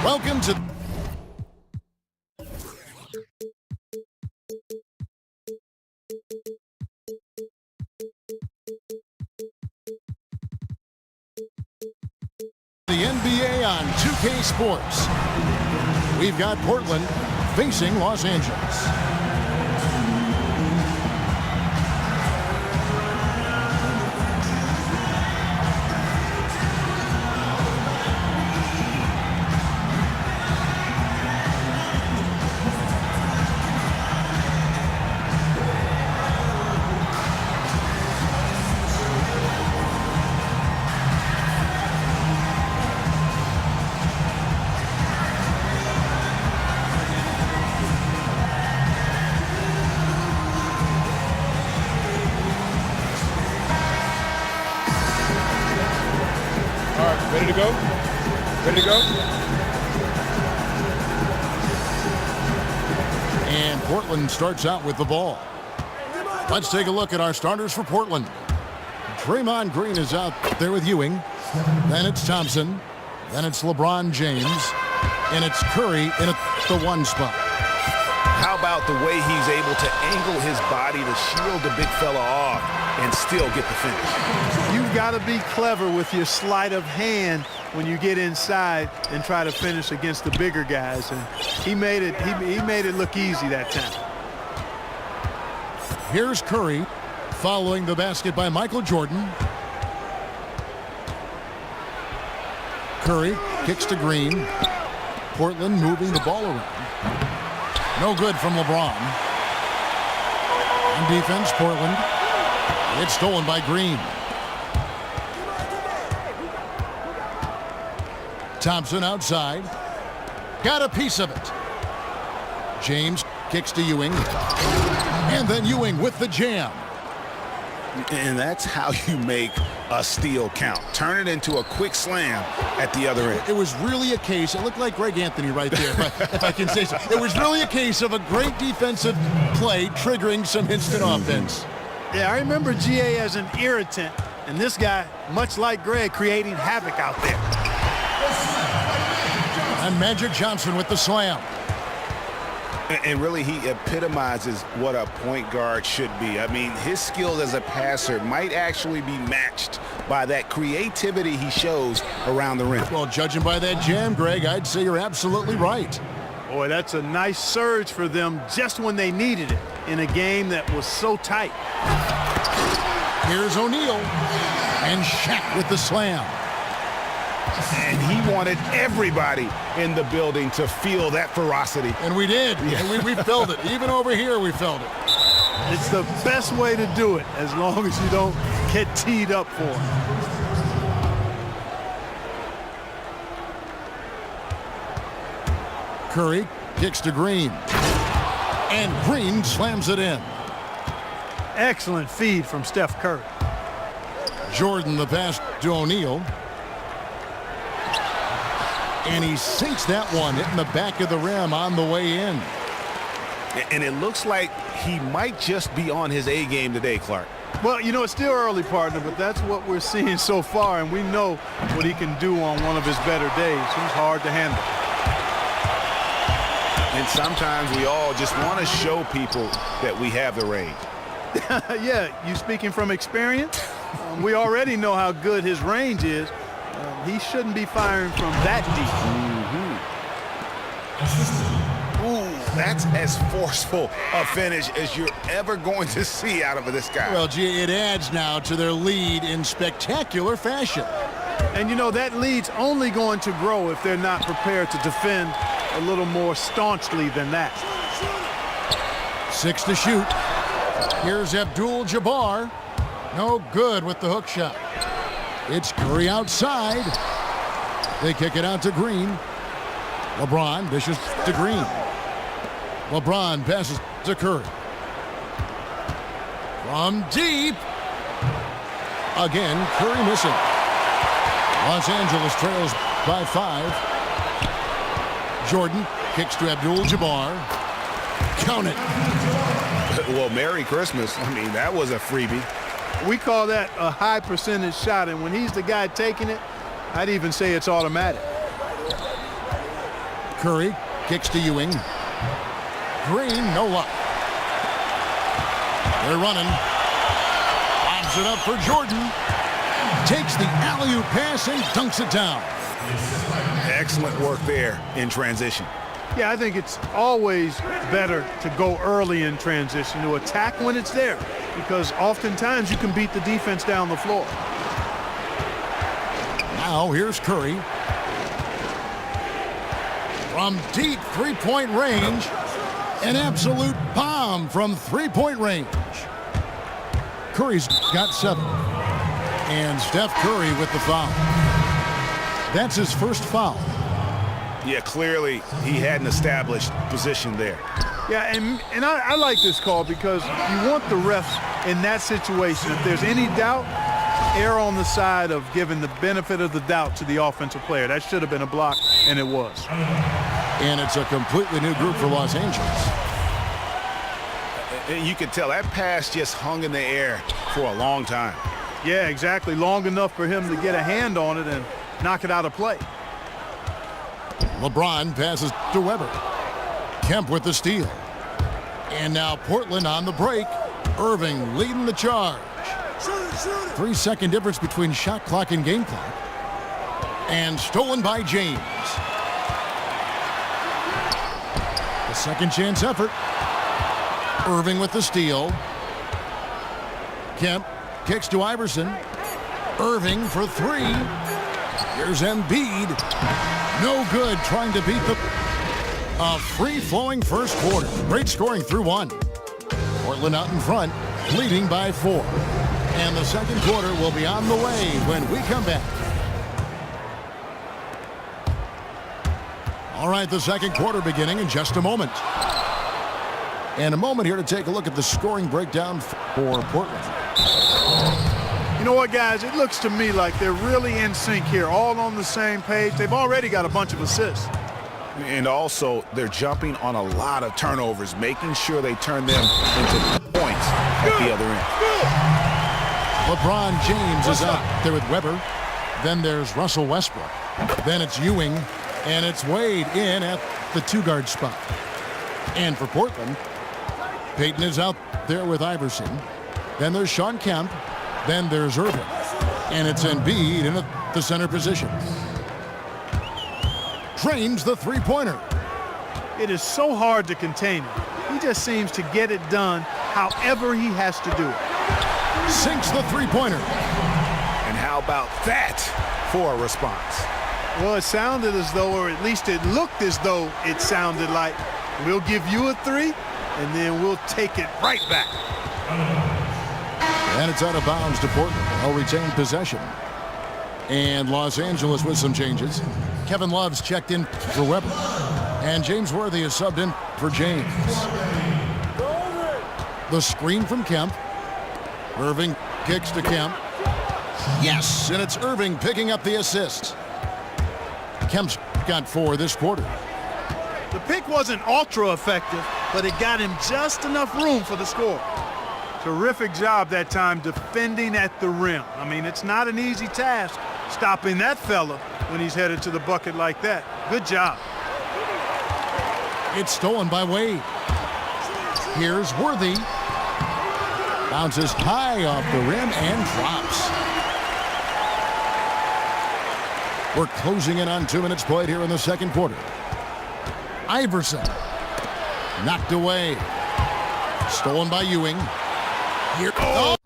Welcome to the NBA on 2K Sports. We've got Portland facing Los Angeles. Ready to go? Ready to go? And Portland starts out with the ball. Let's take a look at our starters for Portland. Draymond Green is out there with Ewing. Then it's Thompson. Then it's LeBron James. And it's Curry in the one spot. How about the way he's able to angle his body to shield the big fella off and still get the finish? You've got to be clever with your sleight of hand when you get inside and try to finish against the bigger guys. And he made it look easy that time. Here's Curry following the basket by Michael Jordan. Curry kicks to Green. Portland moving the ball around. No good from LeBron. On defense, Portland. It's stolen by Green. Thompson outside. Got a piece of it. James kicks to Ewing. And then Ewing with the jam. And that's how you make a steal count. Turn it into a quick slam at the other end. It was really a case, it looked like Greg Anthony right there, if I can say so. It was really a case of a great defensive play triggering some instant offense. Yeah, I remember GA as an irritant, and this guy, much like Greg, creating havoc out there. And Magic Johnson with the slam. And really, he epitomizes what a point guard should be. I mean, his skills as a passer might actually be matched by that creativity he shows around the rim. Well, judging by that jam, Greg, I'd say you're absolutely right. Boy, that's a nice surge for them just when they needed it in a game that was so tight. Here's O'Neal. And Shaq with the slam. And he wanted everybody in the building to feel that ferocity. And we did. Yeah. And we felt it. Even over here, we felt it. It's the best way to do it, as long as you don't get teed up for it. Curry kicks to Green. And Green slams it in. Excellent feed from Steph Curry. Jordan the pass to O'Neal. And he sinks that one, hitting the back of the rim on the way in. And it looks like he might just be on his A game today, Clark. Well, you know, it's still early, partner, but that's what we're seeing so far, and we know what he can do on one of his better days. He's hard to handle. And sometimes we all just want to show people that we have the range. Yeah, you speaking from experience? We already know how good his range is. He shouldn't be firing from that deep. Ooh, that's as forceful a finish as you're ever going to see out of this guy. Well, gee, it adds now to their lead in spectacular fashion. And, you know, that lead's only going to grow if they're not prepared to defend a little more staunchly than that. 6 to shoot. Here's Abdul-Jabbar. No good with the hook shot. It's Curry outside. They kick it out to Green. LeBron dishes to Green. LeBron passes to Curry. From deep. Again, Curry missing. Los Angeles trails by 5. Jordan kicks to Abdul-Jabbar. Count it. Well, Merry Christmas. I mean, that was a freebie. We call that a high percentage shot, and when he's the guy taking it, I'd even say it's automatic. Curry kicks to Ewing. Green, no luck. They're running. Lobs it up for Jordan. Takes the alley-oop pass and dunks it down. Excellent work there in transition. Yeah, I think it's always better to go early in transition, to attack when it's there, because oftentimes you can beat the defense down the floor. Now here's Curry. From deep three-point range, an absolute bomb from three-point range. Curry's got 7. And Steph Curry with the foul. That's his first foul. Yeah, clearly he had an established position there. Yeah, and I like this call because you want the refs in that situation. If there's any doubt, err on the side of giving the benefit of the doubt to the offensive player. That should have been a block, and it was. And it's a completely new group for Los Angeles. And you can tell that pass just hung in the air for a long time. Yeah, exactly. Long enough for him to get a hand on it and knock it out of play. LeBron passes to Weber. Kemp with the steal. And now Portland on the break. Irving leading the charge. 3-second difference between shot clock and game clock. And stolen by James. The second chance effort. Irving with the steal. Kemp kicks to Iverson. Irving for 3. Here's Embiid. No good trying to beat a free-flowing first quarter. Great scoring through 1. Portland out in front, leading by 4. And the second quarter will be on the way when we come back. All right, the second quarter beginning in just a moment. And a moment here to take a look at the scoring breakdown for Portland. You know what, guys? It looks to me like they're really in sync here, all on the same page. They've already got a bunch of assists. And also, they're jumping on a lot of turnovers, making sure they turn them into points at the other end. LeBron James is out there with Weber. Then there's Russell Westbrook. Then it's Ewing. And it's Wade in at the 2-guard spot. And for Portland, Payton is out there with Iverson. Then there's Sean Kemp. Then there's Irving. And it's Embiid in the center position. Drains the three-pointer. It is so hard to contain him. He just seems to get it done however he has to do it. Sinks the three-pointer. And how about that for a response? Well, it sounded as though, or at least it looked as though it sounded like, we'll give you a 3, and then we'll take it right back. And it's out of bounds to Portland. They'll retain possession. And Los Angeles with some changes. Kevin Love's checked in for Weber. And James Worthy is subbed in for James. The screen from Kemp. Irving kicks to Kemp. Yes, and it's Irving picking up the assist. Kemp's got 4 this quarter. The pick wasn't ultra effective, but it got him just enough room for the score. Terrific job that time defending at the rim. I mean, it's not an easy task stopping that fella when he's headed to the bucket like that. Good job. It's stolen by Wade. Here's Worthy. Bounces high off the rim and drops. We're closing in on 2 minutes played here in the second quarter. Iverson. Knocked away. Stolen by Ewing. Here. Oh!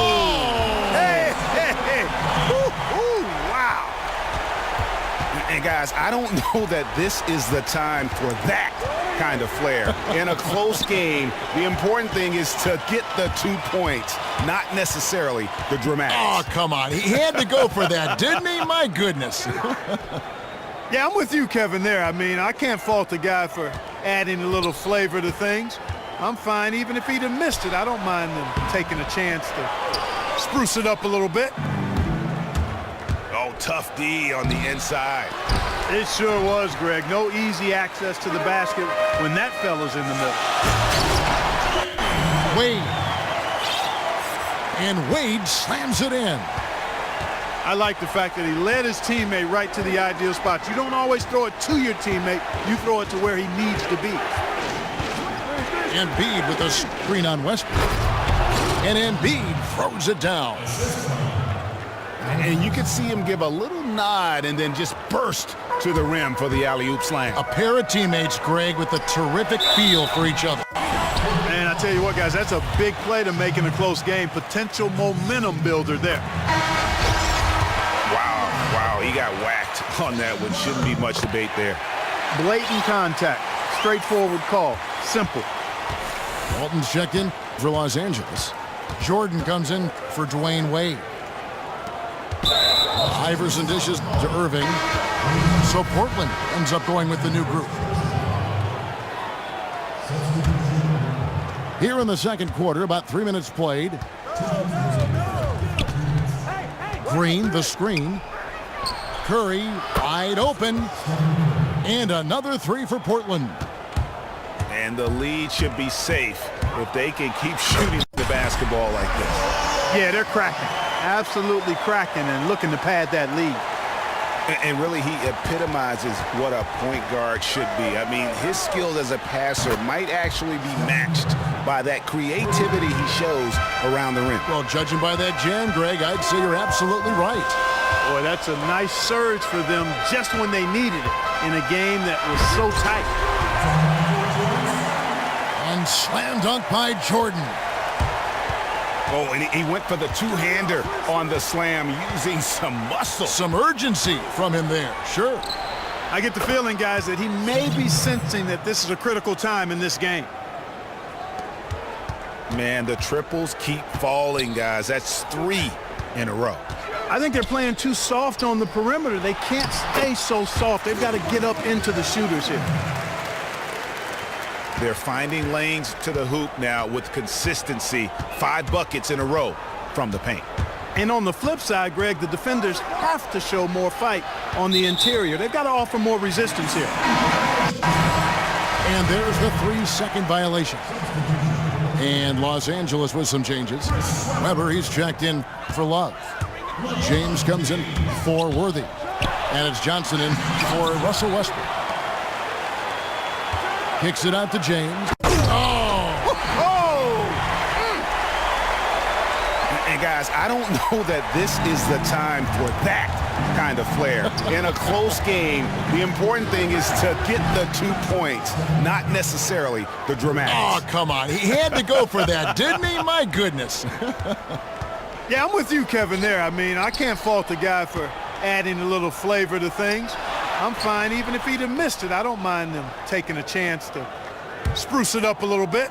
Hey, hey, hey. Ooh, wow. And guys, I don't know that this is the time for that kind of flair. In a close game, the important thing is to get the 2 points, not necessarily the dramatics. Oh, come on. He had to go for that, didn't he? My goodness. Yeah, I'm with you, Kevin, there. I mean, I can't fault the guy for adding a little flavor to things. I'm fine. Even if he'd have missed it, I don't mind them taking a chance to spruce it up a little bit. Oh, tough D on the inside. It sure was, Greg. No easy access to the basket when that fella's in the middle. Wade. And Wade slams it in. I like the fact that he led his teammate right to the ideal spot. You don't always throw it to your teammate. You throw it to where he needs to be. Embiid with a screen on Westbrook. And Embiid throws it down. And you could see him give a little nod and then just burst to the rim for the alley-oop slam. A pair of teammates, Greg, with a terrific feel for each other. Man, I tell you what, guys, that's a big play to make in a close game. Potential momentum builder there. Wow, he got whacked on that one. Shouldn't be much debate there. Blatant contact. Straightforward call. Simple. Walton's checked in for Los Angeles. Jordan comes in for Dwayne Wade. Iverson dishes to Irving. So Portland ends up going with the new group. Here in the second quarter, about 3 minutes played. Green, the screen. Curry, wide open. And another three for Portland. And the lead should be safe if they can keep shooting the basketball like this. Yeah, they're cracking. Absolutely cracking and looking to pad that lead. And really, he epitomizes what a point guard should be. I mean, his skills as a passer might actually be matched by that creativity he shows around the rim. Well, judging by that jam, Greg, I'd say you're absolutely right. Boy, that's a nice surge for them just when they needed it in a game that was so tight. And slam dunk by Jordan. Oh, and he went for the two-hander on the slam using some muscle. Some urgency from him there, sure. I get the feeling, guys, that he may be sensing that this is a critical time in this game. Man, the triples keep falling, guys. That's 3 in a row. I think they're playing too soft on the perimeter. They can't stay so soft. They've got to get up into the shooters here. They're finding lanes to the hoop now with consistency. 5 buckets in a row from the paint. And on the flip side, Greg, the defenders have to show more fight on the interior. They've got to offer more resistance here. And there's the 3-second violation. And Los Angeles with some changes. Weber, he's checked in for Love. James comes in for Worthy. And it's Johnson in for Russell Westbrook. Kicks it out to James. And guys, I don't know that this is the time for that kind of flair. In a close game, the important thing is to get the 2 points, not necessarily the dramatics. Oh, come on. He had to go for that, didn't he? My goodness. Yeah, I'm with you, Kevin, there. I mean, I can't fault the guy for adding a little flavor to things. I'm fine. Even if he'd have missed it, I don't mind them taking a chance to spruce it up a little bit.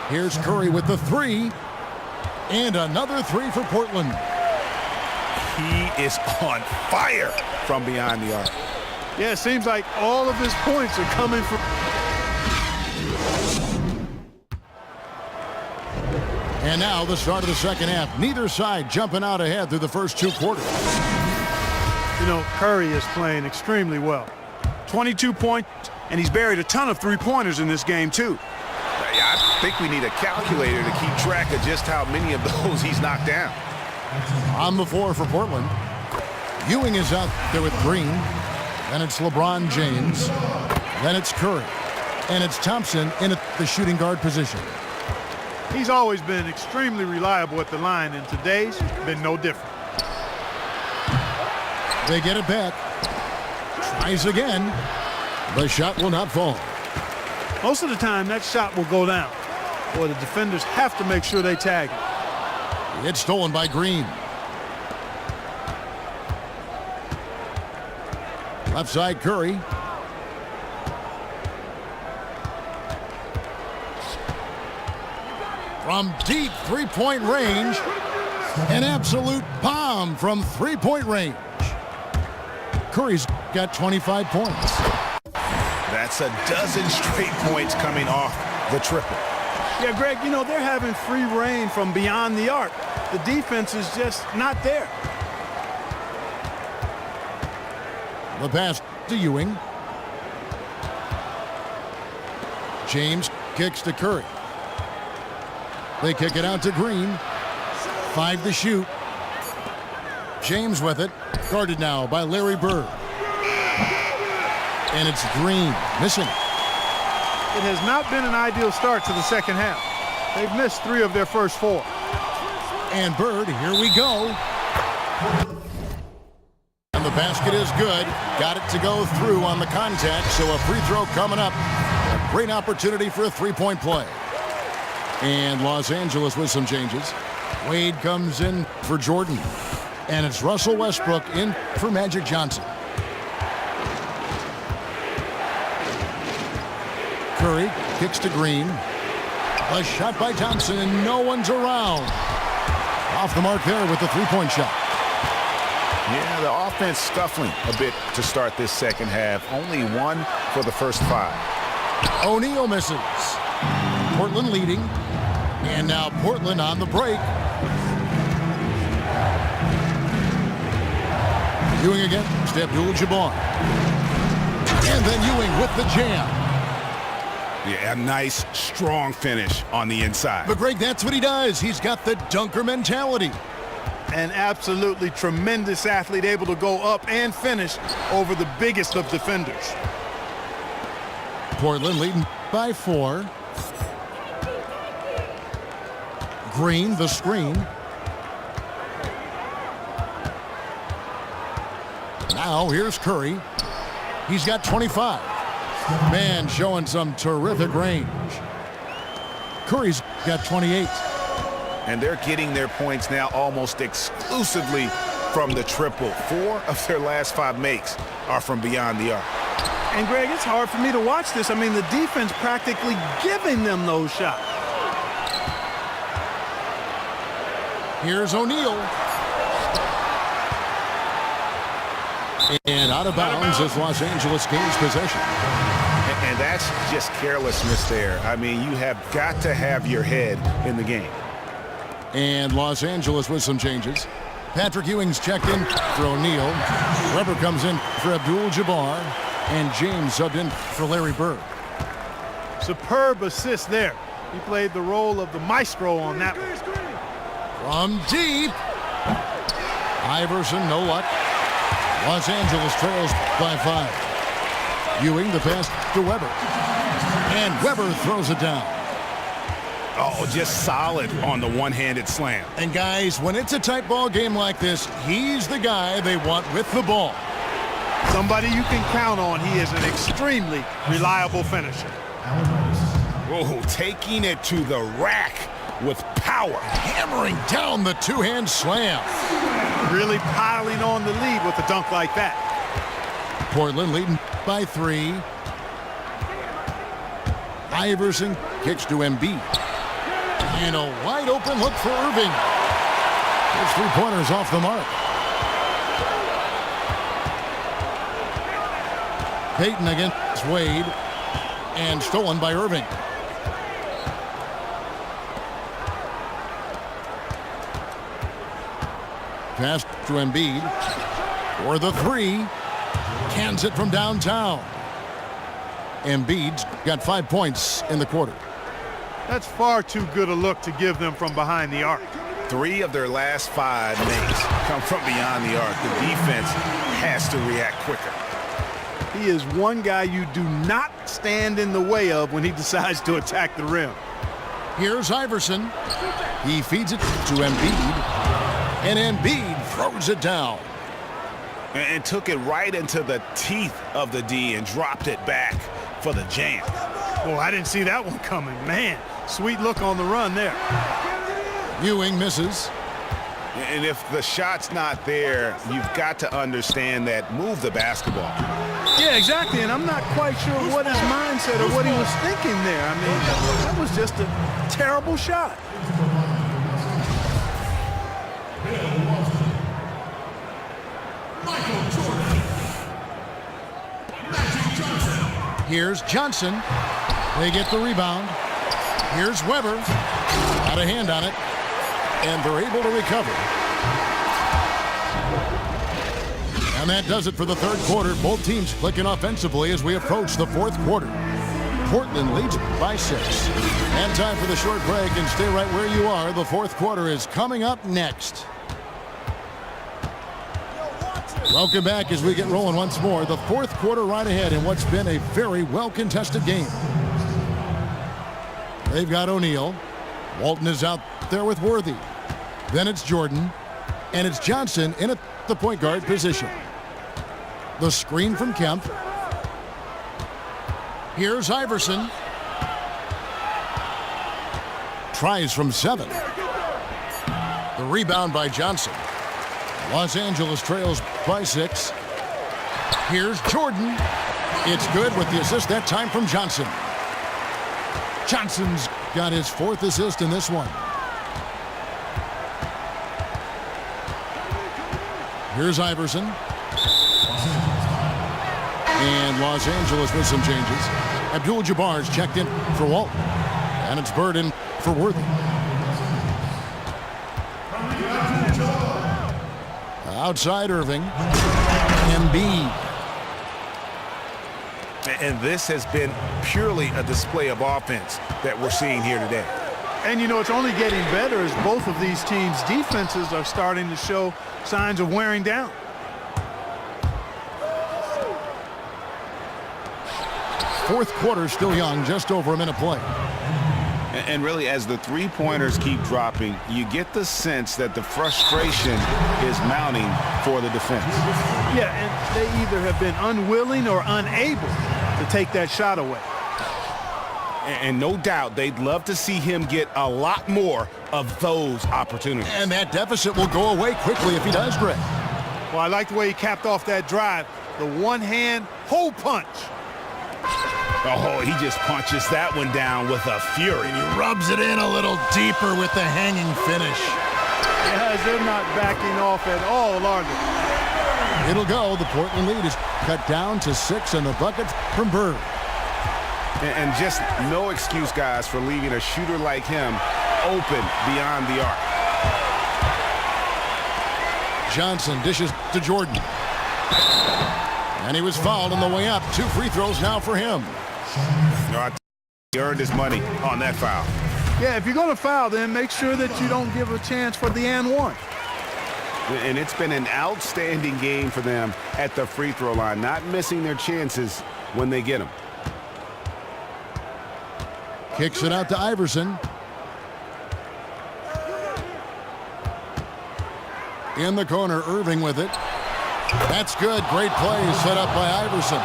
Here's Curry with the 3. And another 3 for Portland. He is on fire from behind the arc. Yeah, it seems like all of his points are coming from... And now the start of the second half. Neither side jumping out ahead through the first 2 quarters. You know, Curry is playing extremely well. 22 points, and he's buried a ton of three-pointers in this game, too. Yeah, I think we need a calculator to keep track of just how many of those he's knocked down. On the floor for Portland. Ewing is out there with Green. Then it's LeBron James. Then it's Curry. And it's Thompson in at the shooting guard position. He's always been extremely reliable at the line, and today's been no different. They get it back. Tries again. The shot will not fall. Most of the time, that shot will go down. Boy, the defenders have to make sure they tag it. It's stolen by Green. Left side, Curry. From deep three-point range, an absolute bomb from three-point range. Curry's got 25 points. That's a dozen straight points coming off the triple. Yeah, Greg, you know, they're having free reign from beyond the arc. The defense is just not there. The pass to Ewing. James kicks to Curry. They kick it out to Green. 5 to shoot. James with it. Guarded now by Larry Bird. And it's Green missing. It has not been an ideal start to the second half. They've missed 3 of their first 4. And Bird, here we go. And the basket is good. Got it to go through on the contact, so a free throw coming up. A great opportunity for a three-point play. And Los Angeles with some changes. Wade comes in for Jordan. And it's Russell Westbrook in for Magic Johnson. Curry kicks to Green. A shot by Thompson, and no one's around. Off the mark there with the three-point shot. Yeah, the offense scuffling a bit to start this second half. Only 1 for the first 5. O'Neal misses. Portland leading. And now Portland on the break. Ewing against Abdul-Jabbar. And then Ewing with the jam. Yeah, a nice, strong finish on the inside. But, Greg, that's what he does. He's got the dunker mentality. An absolutely tremendous athlete, able to go up and finish over the biggest of defenders. Portland leading by 4. Green, the screen. Now here's Curry. He's got 25. Man showing some terrific range. Curry's got 28. And they're getting their points now almost exclusively from the triple. 4 of their last 5 makes are from beyond the arc. And, Greg, it's hard for me to watch this. I mean, the defense practically giving them those shots. Here's O'Neal. And out of bounds as Los Angeles gains possession. And that's just carelessness there. I mean, you have got to have your head in the game. And Los Angeles with some changes. Patrick Ewing's checked in for O'Neal. Weber comes in for Abdul-Jabbar. And James subbed in for Larry Bird. Superb assist there. He played the role of the maestro on that one. From deep. Iverson, no luck. Los Angeles trails by 5. Ewing, the pass to Weber. And Weber throws it down. Oh, just solid on the one-handed slam. And guys, when it's a tight ball game like this, he's the guy they want with the ball. Somebody you can count on. He is an extremely reliable finisher. Oh, taking it to the rack with power. Hammering down the two-hand slam. Really piling on the lead with a dunk like that. Portland leading by 3. Iverson kicks to Embiid. And a wide open look for Irving. Those 3-pointers off the mark. Payton against Wade. And stolen by Irving. Pass to Embiid for the 3. Cans it from downtown. Embiid's got 5 points in the quarter. That's far too good a look to give them from behind the arc. 3 of their last 5 makes come from beyond the arc. The defense has to react quicker. He is one guy you do not stand in the way of when he decides to attack the rim. Here's Iverson. He feeds it to Embiid. And Embiid throws it down. And took it right into the teeth of the D and dropped it back for the jam. Oh, I didn't see that one coming. Man, sweet look on the run there. Ewing misses. And if the shot's not there, you've got to understand that move the basketball. Yeah, exactly, and I'm not quite sure what his mindset or what he was thinking there. I mean, that was just a terrible shot. Here's Johnson. They get the rebound. Here's Weber. Got a hand on it. And they're able to recover. And that does it for the third quarter. Both teams clicking offensively as we approach the fourth quarter. Portland leads by 6. And time for the short break, and stay right where you are. The fourth quarter is coming up next. Welcome back as we get rolling once more. The fourth quarter right ahead in what's been a very well-contested game. They've got O'Neal. Walton is out there with Worthy. Then it's Jordan. And it's Johnson in at the point guard position. The screen from Kemp. Here's Iverson. Tries from 7. The rebound by Johnson. Los Angeles trails by 6. Here's Jordan. It's good with the assist that time from Johnson. Johnson's got his 4th assist in this one. Here's Iverson. And Los Angeles with some changes. Abdul-Jabbar's checked in for Walton. And it's Bird in for Worthy. Outside Irving. Embiid. And this has been purely a display of offense that we're seeing here today. And, you know, it's only getting better as both of these teams' defenses are starting to show signs of wearing down. Fourth quarter still young, just over a minute play. And really, as the three-pointers keep dropping, you get the sense that the frustration is mounting for the defense. Yeah, and they either have been unwilling or unable to take that shot away. And no doubt they'd love to see him get a lot more of those opportunities. And that deficit will go away quickly if he does, Greg. Well, I like the way he capped off that drive. The one-hand hole punch. Oh, he just punches that one down with a fury. And he rubs it in a little deeper with the hanging finish. Guys, they're not backing off at all, are they? It'll go. The Portland lead is cut down to 6, and the bucket from Bird. And just no excuse, guys, for leaving a shooter like him open beyond the arc. Johnson dishes to Jordan. And he was fouled on the way up. 2 free throws now for him. He earned his money on that foul. Yeah, if you're going to foul, then make sure that you don't give a chance for the and one. And it's been an outstanding game for them at the free throw line, not missing their chances when they get them. Kicks it out to Iverson. In the corner, Irving with it. That's good. Great play set up by Iverson.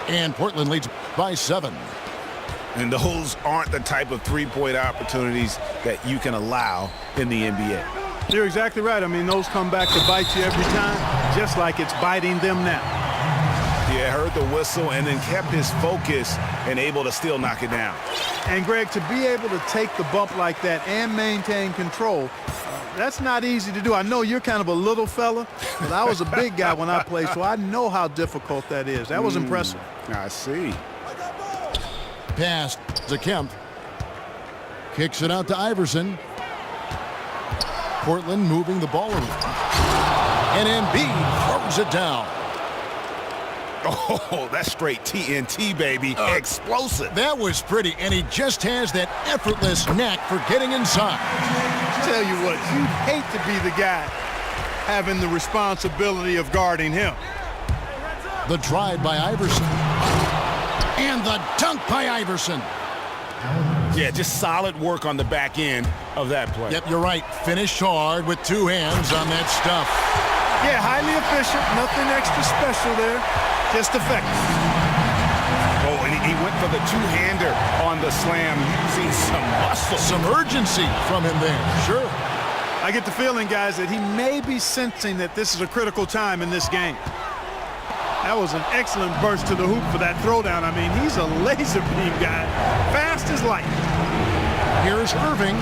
And Portland leads by 7. And those aren't the type of three-point opportunities that you can allow in the NBA. You're exactly right. I mean, those come back to bite you every time, just like it's biting them now. Yeah, heard the whistle and then kept his focus and able to still knock it down. And, Greg, to be able to take the bump like that and maintain control, that's not easy to do. I know you're kind of a little fella, but I was a big guy when I played, so I know how difficult that is. That was impressive. I see. Pass to Kemp. Kicks it out to Iverson. Portland moving the ball around. And Embiid throws it down. Oh, that's straight TNT, baby. Explosive. That was pretty, and he just has that effortless knack for getting inside. Tell you what, you'd hate to be the guy having the responsibility of guarding him. The drive by Iverson. And the dunk by Iverson. Yeah, just solid work on the back end of that play. Yep, you're right. Finished hard with 2 hands on that stuff. Yeah, highly efficient. Nothing extra special there. Just effective. Oh, and he went for the two-hander on the slam. See some muscle. Some urgency from him there. Sure. I get the feeling, guys, that he may be sensing that this is a critical time in this game. That was an excellent burst to the hoop for that throwdown. I mean, he's a laser beam guy. Fast as light. Here's Irving.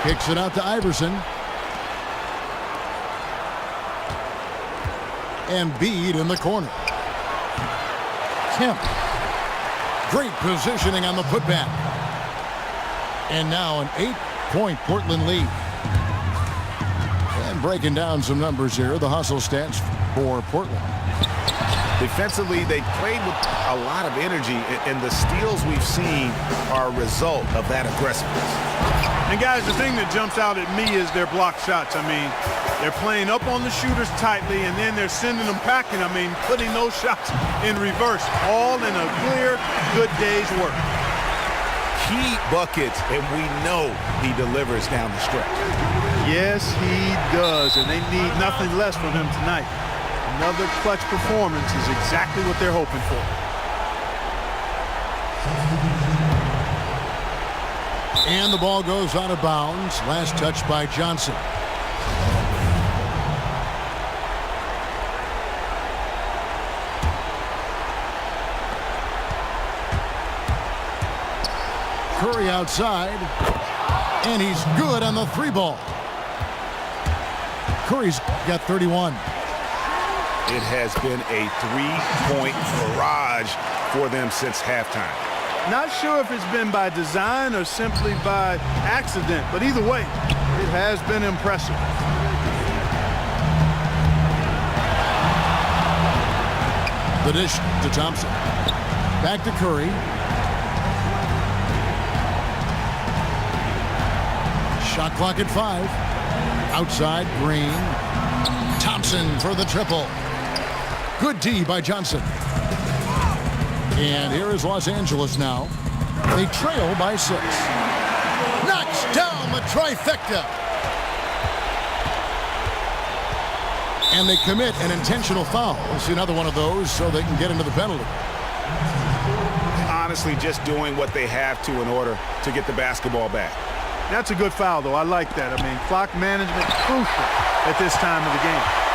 Kicks it out to Iverson. Embiid in the corner. Kemp. Great positioning on the putback. And now an 8-point Portland lead. And breaking down some numbers here, the hustle stats for Portland. Defensively, they played with a lot of energy, and the steals we've seen are a result of that aggressiveness. And guys, the thing that jumps out at me is their block shots. I mean, they're playing up on the shooters tightly, and then they're sending them packing. I mean, putting those shots in reverse, all in a clear, good day's work. Key buckets, and we know he delivers down the stretch. Yes, he does, and they need nothing less from him tonight. Another clutch performance is exactly what they're hoping for. And the ball goes out of bounds. Last touch by Johnson. Curry outside, and he's good on the three ball. Curry's got 31. It has been a three-point barrage for them since halftime. Not sure if it's been by design or simply by accident, but either way, it has been impressive. The dish to Thompson. Back to Curry. Shot clock at 5. Outside, Green. Thompson for the triple. Good D by Johnson. And here is Los Angeles now. They trail by 6. Knocks down the trifecta. And they commit an intentional foul. We'll see another one of those so they can get into the penalty. Honestly, just doing what they have to in order to get the basketball back. That's a good foul, though. I like that. I mean, clock management crucial at this time of the game.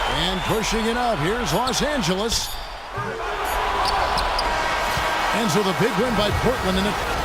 And pushing it out, here's Los Angeles. Ends with a big win by Portland in it.